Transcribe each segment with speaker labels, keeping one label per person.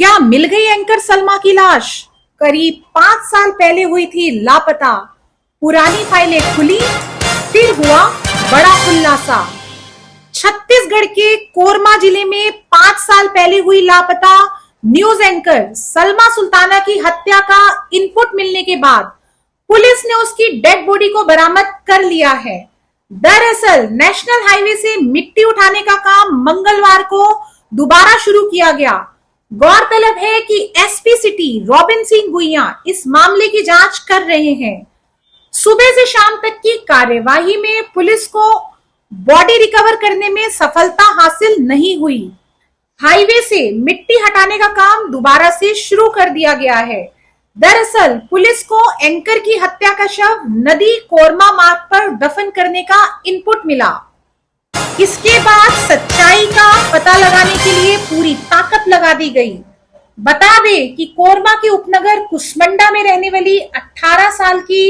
Speaker 1: क्या मिल गई एंकर सलमा की लाश? करीब 5 साल पहले हुई थी लापता। पुरानी फाइलें खुली, फिर हुआ बड़ा खुलासा। छत्तीसगढ़ के कोरमा जिले में 5 साल पहले हुई लापता न्यूज एंकर सलमा सुल्ताना की हत्या का इनपुट मिलने के बाद पुलिस ने उसकी डेड बॉडी को बरामद कर लिया है। दरअसल नेशनल हाईवे से मिट्टी उठाने का काम मंगलवार को दोबारा शुरू किया गया। गौरतलब है कि SP city Robin Singh Bhuiyan इस मामले की जांच कर रहे हैं। सुबह से शाम तक की कार्यवाही में पुलिस को बॉडी रिकवर करने में सफलता हासिल नहीं हुई। हाईवे से मिट्टी हटाने का काम दोबारा से शुरू कर दिया गया है। दरअसल पुलिस को एंकर की हत्या का शव नदी कोरमा मार्ग पर दफन करने का इनपुट मिला। इसके बाद सच्चाई का पता लगाने के लिए पूरी ताकत लगा दी गई। बता दें कि कोरमा के उपनगर कुसमंडा में रहने वाली 18 साल की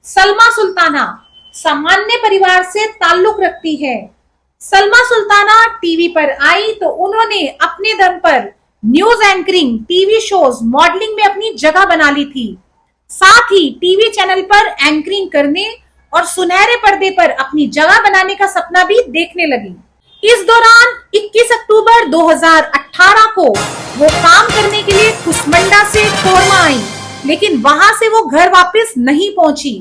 Speaker 1: सलमा सुल्ताना सामान्य परिवार से ताल्लुक रखती है। सलमा सुल्ताना टीवी पर आई तो उन्होंने अपने दम पर news anchoring, TV shows, modelling में अपनी जगह बना ली थी। साथ ही टीवी चैनल पर एंकरिंग करने और सुनहरे पर्दे पर अपनी जगह बनाने का सपना भी देखने लगी। इस दौरान 21 अक्टूबर 2018 को वो काम करने के लिए कुसमंडा से कोरमा आई, लेकिन वहां से वो घर वापस नहीं पहुंची।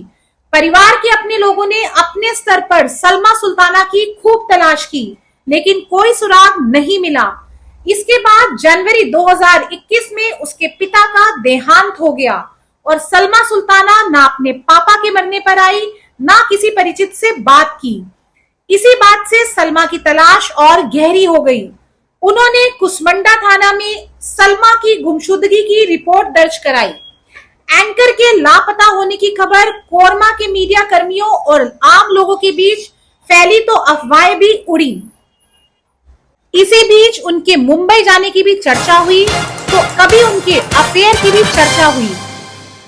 Speaker 1: परिवार के अपने लोगों ने अपने स्तर पर सलमा सुल्ताना की खूब तलाश की, लेकिन कोई सुराग नहीं मिला। इसके बाद जनवरी 2021 में उसके पिता का देहांत हो गया और सलमा सुल्ताना ना अपने पापा के मरने पर आई, ना किसी परिचित से बात की। इसी बात से सलमा की तलाश और गहरी हो गई। उन्होंने कुसमंडा थाना में सलमा की गुमशुदगी की रिपोर्ट दर्ज कराई। एंकर के लापता होने की खबर कोरमा के मीडिया कर्मियों और आम लोगों के बीच फैली तो अफवाहें भी उड़ी। इसी बीच उनके मुंबई जाने की भी चर्चा हुई, तो कभी उनके अफेयर की भी चर्चा हुई।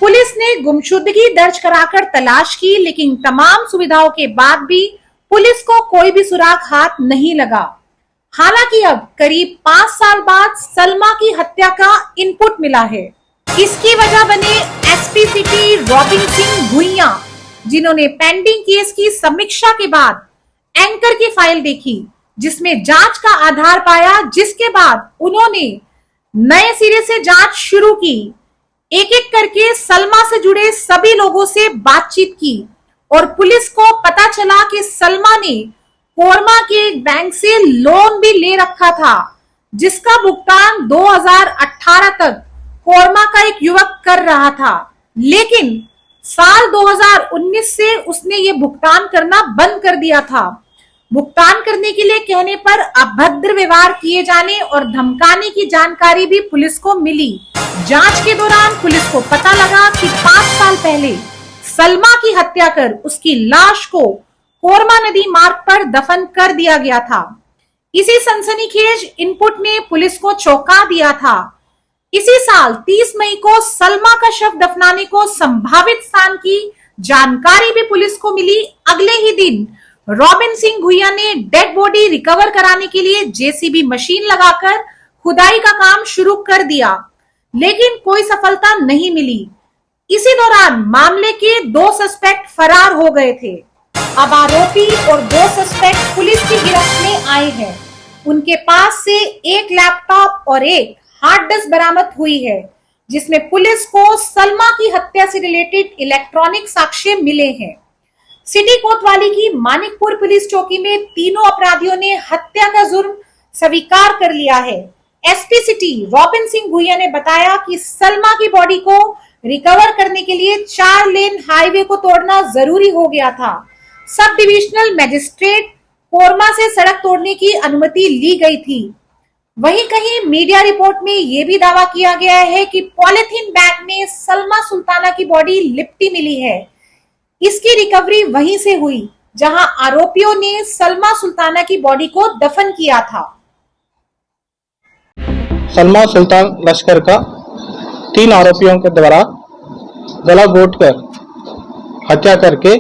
Speaker 1: पुलिस ने गुमशुदगी दर्ज कराकर तलाश की, लेकिन तमाम सुविधाओं के बाद भी पुलिस को कोई भी सुराग हाथ नहीं लगा। हालांकि अब करीब 5 साल बाद सलमा की हत्या का इनपुट मिला है। इसकी वजह बने SP city Robin Singh Bhuiyan, जिन्होंने पेंडिंग केस की समीक्षा के बाद एंकर की फाइल देखी, जिसमें जांच का आधार पाया, जिसके बाद उन्होंने नए सिरे से जांच शुरू की। एक एक करके सलमा से जुड़े सभी लोगों से बातचीत की और पुलिस को पता चला कि सलमा ने कोरमा के एक बैंक से लोन भी ले रखा था, जिसका भुगतान 2018 तक कोरमा का एक युवक कर रहा था, लेकिन साल 2019 से उसने ये भुगतान करना बंद कर दिया था। भुगतान करने के लिए कहने पर अभद्र व्यवहार किए जाने और धमकाने की जानकारी भी पुलिस को मिली। जांच के दौरान पुलिस को पता लगा कि 5 साल पहले सलमा की हत्या कर उसकी लाश को कोरमा नदी मार्ग पर दफन कर दिया गया था। इसी सनसनीखेज इनपुट ने पुलिस को चौंका दिया था। इसी साल 30 मई को सलमा का शव दफनाने को संभावित स्थान की जानकारी भी पुलिस को मिली। अगले ही दिन रॉबिन सिंह भुइयां ने डेड बॉडी रिकवर कराने के लिए जेसीबी मशीन लगाकर खुदाई का काम शुरू कर दिया, लेकिन कोई सफलता नहीं मिली। इसी दौरान मामले के 2 सस्पेक्ट फरार हो गए थे। अब आरोपी और 2 सस्पेक्ट पुलिस की गिरफ्त में आए हैं। उनके पास से एक लैपटॉप और एक हार्ड डिस्क बरामद हुई है, जिसमें पुलिस को सलमा की हत्या से रिलेटेड इलेक्ट्रॉनिक साक्ष्य मिले हैं। सिटी कोतवाली की मानिकपुर पुलिस चौकी में तीनों अपराधियों ने हत्या का जुर्म स्वीकार कर लिया है। SP city Robin Singh Bhuiyan ने बताया कि सलमा की बॉडी को रिकवर करने के लिए 4 लेन हाईवे को तोड़ना जरूरी हो गया था। सब डिविजनल मजिस्ट्रेट कोरमा से सड़क तोड़ने की अनुमति ली गई थी। वहीं कहीं मीडिया रिपोर्ट में यह भी दावा किया गया है कि पॉलिथीन बैग में सलमा सुल्ताना की बॉडी लिपटी मिली है। इसकी रिकवरी वहीं से हुई जहां आरोपियों ने सलमा सुल्ताना की बॉडी को दफन किया था।
Speaker 2: सलमा सुल्तान लश्कर का 3 आरोपियों के द्वारा गला घोंटकर हत्या करके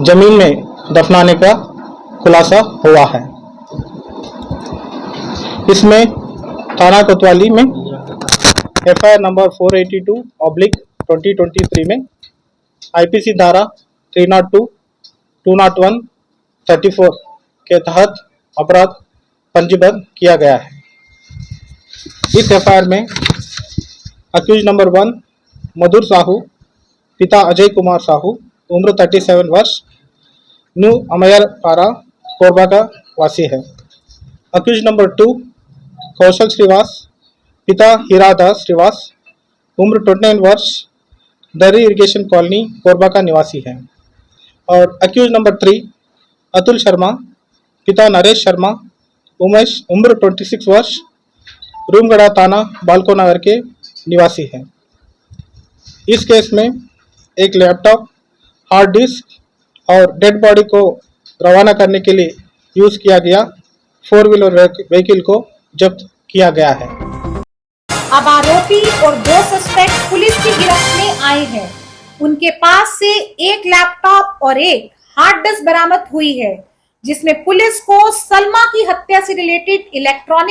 Speaker 2: जमीन में दफनाने का खुलासा हुआ है। इसमें थाना कोतवाली में FIR नंबर 482/2023 में IPC धारा 302, 201, 34 के तहत अपराध पंजीबद्ध किया गया है। इस FIR में अक्यूज नंबर 1 मधुर साहू, पिता अजय कुमार साहू, उम्र 37 वर्ष, न्यू अमयर पारा, कोरबा का वासी है। अक्यूज नंबर 2 कौशल श्रीवास, पिता हीरादास श्रीवास, उम्र 29 वर्ष, दरी इरिगेशन कॉलोनी, कोरबा का निवासी है। और अक्यूज नंबर 3 अतुल शर्मा, पिता नरेश शर्मा, उम्र 26 वर्ष, रूमगढ़ा थाना बालको नगर के निवासी है। इस केस में एक लैपटॉप, हार्ड डिस्क और डेड बॉडी को रवाना करने के लिए यूज किया गया 4 व्हीलर व्हीकल को जब्त किया गया है।
Speaker 1: अब आरोपी और 2 सस्पेक्ट पुलिस की गिरफ्त में आए हैं। उनके पास से एक लैपटॉप और एक हार्ड डिस्क बरामद हुई है, जिसमें पुलिस को सलमा की हत्या से रिलेटेड इलेक्ट्रॉनिक